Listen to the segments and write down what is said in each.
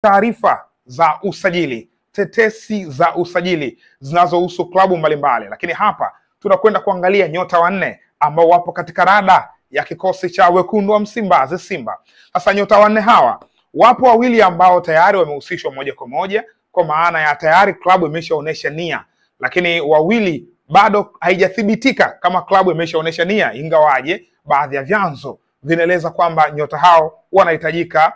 taarifa za usajili, tetesi za usajili zinazohusu klabu mbalimbali, lakini hapa tunakwenda kuangalia nyota wanne ambao wapo katika rada ya kikosi cha wekundu wa Msimbazi Simba. Sasa nyota wanne hawa, wapo wawili ambao tayari wamehusishwa moja kwa moja, kwa maana ya tayari klabu imeshaonesha nia, lakini wawili bado haijathibitika kama klabu imeshaonesha nia, ingawaje baadhi ya vyanzo vinaeleza kwamba nyota hao wanahitajika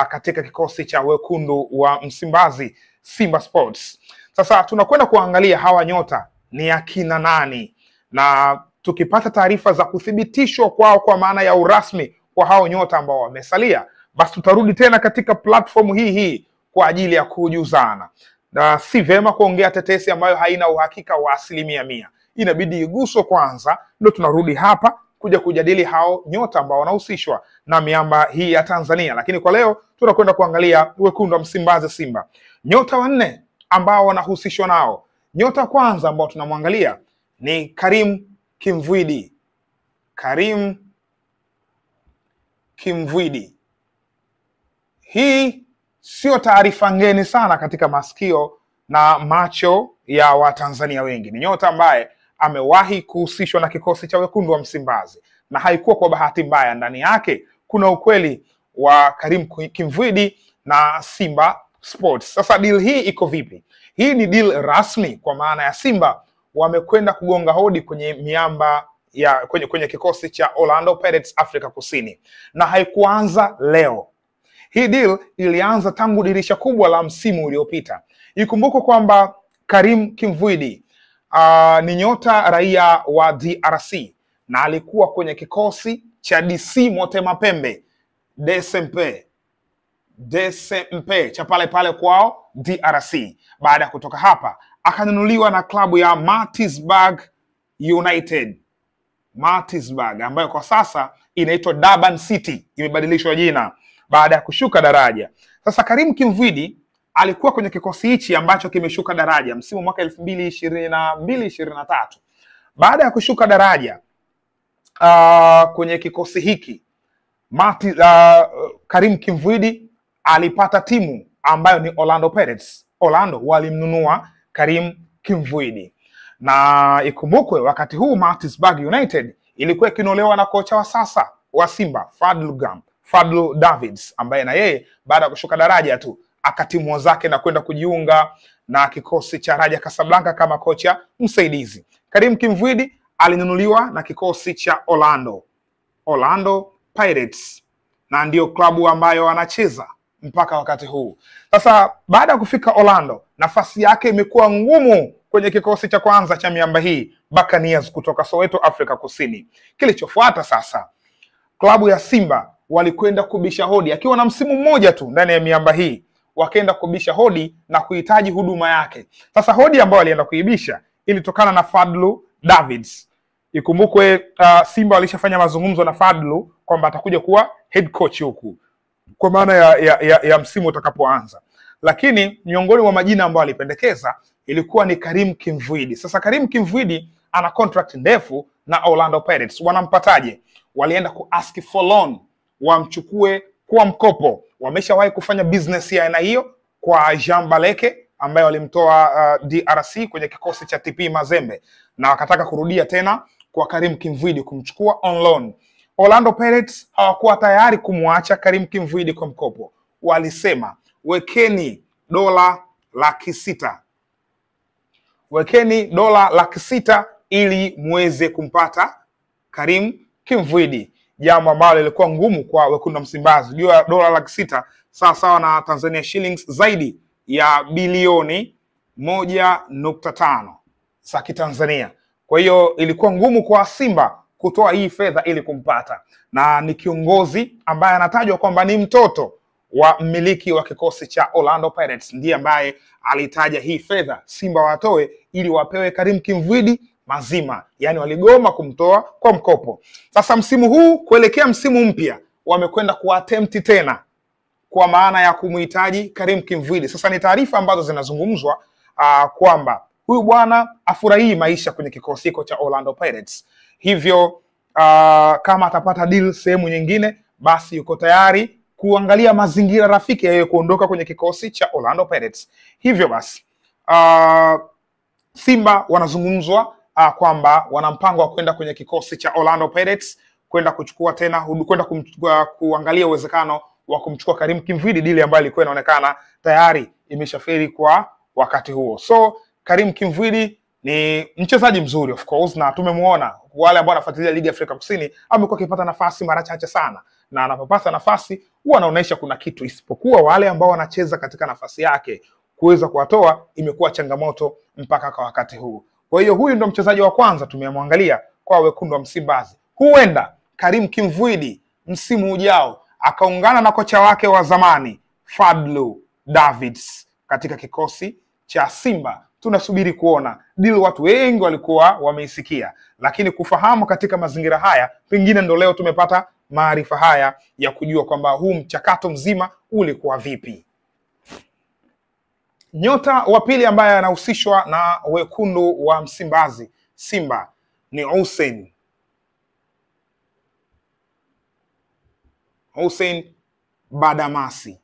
katika kikosi cha wekundu wa Msimbazi Simba Sports. Sasa tunakwenda kuangalia hawa nyota ni akina nani, na tukipata taarifa za kuthibitishwa kwao kwa maana ya urasmi kwa hao nyota ambao wamesalia, basi tutarudi tena katika platform hii kwa ajili ya kujuzana. Na si vema kuongea tetesi ambayo haina uhakika wa 100%. Inabidi iguswe kwanza, ndio tunarudi hapa kuja kujadili hao nyota ambao wanahusishwa na miamba hii ya Tanzania. Lakini kwa leo tunakwenda kuangalia wekundu wa Msimbazi Simba. Nyota wanne ambao wanahusishwa nao. Nyota kwanza ambao tunamwangalia ni Karim Kimvwidi. Karim Kimvwidi. Hii sio taarifa ngeni sana katika masikio na macho ya Watanzania wengi. Ni nyota ambaye amewahi kuhusishwa na kikosi cha wekundu wa Msimbazi na haikuwa kwa bahati mbaya. Ndani yake kuna ukweli wa Karim Kimvwidi na Simba Sports. Sasa deal hii iko vipi? Hii ni deal rasmi, kwa maana ya Simba wamekwenda kugonga hodi kwenye miamba ya kwenye kikosi cha Orlando Pirates Afrika Kusini, na haikuanza leo. Hii deal ilianza tangu dirisha kubwa la msimu uliopita. Ikumbukwe kwamba Karim Kimvwidi ni nyota raia wa DRC na alikuwa kwenye kikosi cha DC Motema Pembe DSMP cha pale pale kwao DRC. Baada ya kutoka hapa akanunuliwa na klabu ya Maritzburg United, Maritzburg ambayo kwa sasa inaitwa Durban City, imebadilishwa jina baada ya kushuka daraja. Sasa Karim Kimvwidi alikuwa kwenye kikosi hichi ambacho kimeshuka daraja msimu mwaka 2022-2023. Baada ya kushuka daraja kwenye kikosi hiki Karim Kimvwidi alipata timu ambayo ni Orlando Pirates. Orlando walimnunua Karim Kimvwidi, na ikumbukwe wakati huu Maritzburg United ilikuwa ikinolewa na kocha wa sasa wa Simba Fadlu Davids, ambaye na yeye baada ya kushuka daraja tu akatimua zake na kwenda kujiunga na kikosi cha Raja Casablanca kama kocha msaidizi. Karim Kimvwidi alinunuliwa na kikosi cha Orlando Pirates, na ndio klabu ambayo anacheza mpaka wakati huu. Sasa baada ya kufika Orlando, nafasi yake imekuwa ngumu kwenye kikosi cha kwanza cha miamba hii Buccaneers kutoka Soweto, Afrika Kusini. Kilichofuata sasa, klabu ya Simba walikwenda kubisha hodi akiwa na msimu mmoja tu ndani ya miamba hii, wakaenda kubisha hodi na kuhitaji huduma yake. Sasa hodi ambayo alienda kuibisha ilitokana na Fadlu Davids. Ikumbukwe Simba walishafanya mazungumzo na Fadlu kwamba atakuja kuwa head coach huku kwa maana ya msimu utakapoanza, lakini miongoni mwa majina ambayo alipendekeza ilikuwa ni Karim Kimvwidi. Sasa Karim Kimvwidi ana contract ndefu na Orlando Pirates. Wanampataje? Walienda ku ask for loan, wamchukue kwa mkopo. Wameshawahi kufanya business ya aina hiyo kwa Jean Baleke ambaye walimtoa DRC kwenye kikosi cha TP Mazembe, na wakataka kurudia tena kwa Karim Kimvwidi kumchukua on loan. Orlando Pirates hawakuwa tayari kumwacha Karim Kimvwidi kwa mkopo. Walisema wekeni $600,000. Wekeni $600,000 ili muweze kumpata Karim Kimvwidi, jambo ambalo lilikuwa ngumu kwa wekundu wa Msimbazi. Jua $600,000 sawa na Tanzania shillings zaidi ya bilioni 1.5 za Kitanzania. Kwa hiyo ilikuwa ngumu kwa Simba kutoa hii fedha ili kumpata, na ni kiongozi ambaye anatajwa kwamba ni mtoto wa mmiliki wa kikosi cha Orlando Pirates ndiye ambaye alitaja hii fedha Simba watoe ili wapewe Karim Kimvwidi mazima, yani waligoma kumtoa kwa mkopo. Sasa msimu huu kuelekea msimu mpya wamekwenda kuattempt tena kwa maana ya kumuhitaji Karim Kimvwidi. Sasa ni taarifa ambazo zinazungumzwa kwamba huyu bwana afurahii maisha kwenye kikosi hiko cha Orlando Pirates. Hivyo kama atapata deal sehemu nyingine, basi yuko tayari kuangalia mazingira rafiki ya kuondoka kwenye kikosi cha Orlando Pirates. Hivyo basi Simba wanazungumzwa kwamba wana mpango wa kwenda kwenye kikosi cha Orlando Pirates kwenda kuchukua tena kwenda kuangalia uwezekano wa kumchukua Karim Kimvidi, dili ambayo ilikuwa inaonekana tayari imeshaferi kwa wakati huo. So Karim Kimvidi ni mchezaji mzuri of course, na tumemuona wale ambao wanafuatilia ligi ya Afrika Kusini, amekuwa akipata nafasi mara chache sana, na anapopata nafasi huwa anaonyesha kuna kitu, isipokuwa wale ambao wanacheza katika nafasi yake kuweza kuwatoa imekuwa changamoto mpaka kwa wakati huu. Kwa hiyo huyu ndo mchezaji wa kwanza tumemwangalia kwa wekundu wa Msimbazi. Huenda Karim Kimvidi msimu ujao akaungana na kocha wake wa zamani Fadlu Davids katika kikosi cha Simba. Tunasubiri kuona. Deal watu wengi walikuwa wameisikia, lakini kufahamu katika mazingira haya, pengine ndo leo tumepata maarifa haya ya kujua kwamba huu mchakato mzima ulikuwa vipi. Nyota wa pili ambaye anahusishwa na wekundu wa Msimbazi Simba ni Hussein Badamasi.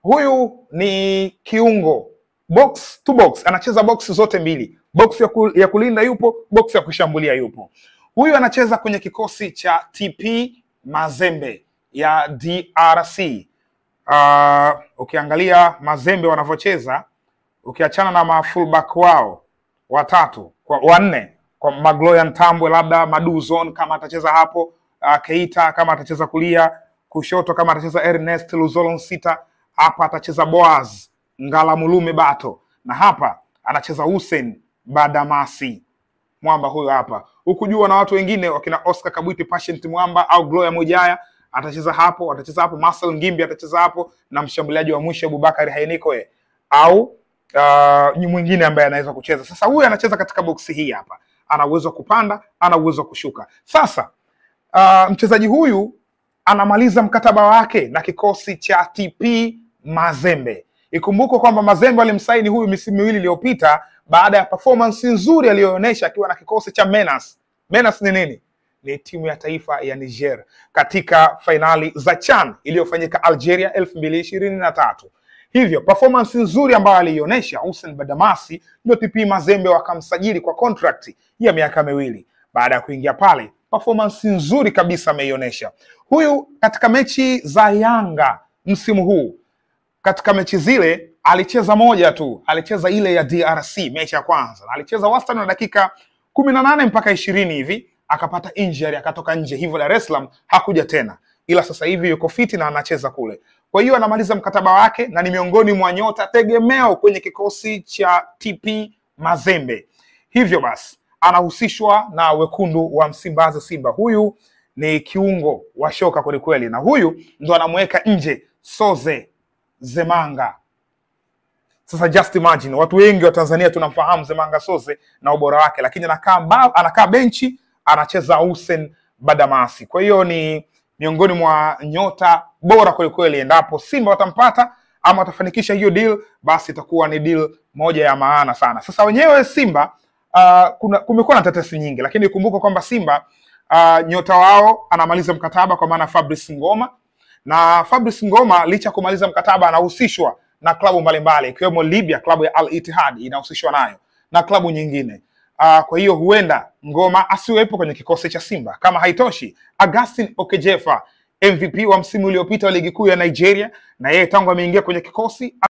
Huyu ni kiungo box to box, anacheza box zote mbili, box ya kulinda yupo, box ya kushambulia yupo. Huyu anacheza kwenye kikosi cha TP Mazembe ya DRC. Ukiangalia Mazembe wanavyocheza, ukiachana na fullback wao watatu kwa wanne, kwa Magloire Ntambwe, labda Maduzone kama atacheza hapo, Keita kama atacheza kulia, kushoto kama atacheza Ernest Luzolo Nsita, hapa atacheza Boaz Ngalamulume Bato, na hapa anacheza Hussein Badamasi Mwamba huyo hapa. Ukujua na watu wengine wakina Oscar Kabwiti Patient Mwamba au Gloria Mujaya atacheza hapo, Marcel Ngimbi atacheza hapo, na mshambuliaji wa mwisho Abubakar Hainikoe au ni mwingine ambaye anaweza kucheza. Sasa huyu anacheza katika boksi hii hapa, ana uwezo kupanda, ana uwezo kushuka. Sasa mchezaji huyu anamaliza mkataba wake na kikosi cha TP Mazembe. Ikumbuko kwamba Mazembe alimsaini huyu misimu miwili iliyopita baada ya performance nzuri aliyoonyesha akiwa na kikosi cha Menas. Menas ni nini? Ni timu ya taifa ya Niger katika fainali za CHAN iliyofanyika Algeria 2023. Hivyo performance nzuri ambayo alionyesha Hussein Badamasi, ndio TP Mazembe wakamsajili kwa contract ya miaka miwili. Baada ya kuingia pale, performance nzuri kabisa ameionyesha. Huyu katika mechi za Yanga msimu huu, katika mechi zile alicheza moja tu, alicheza ile ya DRC mechi ya kwanza, na alicheza wastani wa dakika 18 mpaka 20 hivi, akapata injury akatoka nje, hivyo Dar es Salaam hakuja tena, ila sasa hivi yuko fiti na anacheza kule. Kwa hiyo anamaliza mkataba wake na ni miongoni mwa nyota tegemeo kwenye kikosi cha TP Mazembe. Hivyo basi anahusishwa na wekundu wa Msimbazi Simba. Huyu ni kiungo wa shoka kweli kweli, na huyu ndo anamweka nje Soze Zemanga. Sasa just imagine, watu wengi wa Tanzania tunamfahamu Zemanga Soze na ubora wake, lakini anakaa benchi, anacheza Hussein Badamasi. Kwa hiyo ni miongoni mwa nyota bora kweli kweli. Endapo Simba watampata ama watafanikisha hiyo deal, basi itakuwa ni deal moja ya maana sana. Sasa wenyewe Simba kumekuwa na tetesi nyingi, lakini kumbuka kwamba Simba nyota wao anamaliza mkataba, kwa maana Fabrice Ngoma, na Fabrice Ngoma licha kumaliza mkataba anahusishwa na klabu mbalimbali ikiwemo Libya, klabu ya Al Ittihad inahusishwa nayo na klabu nyingine. Kwa hiyo huenda Ngoma asiwepo kwenye kikosi cha Simba. Kama haitoshi, Augustine Okejefa, MVP wa msimu uliopita wa ligi kuu ya Nigeria, na yeye tangu ameingia kwenye kikosi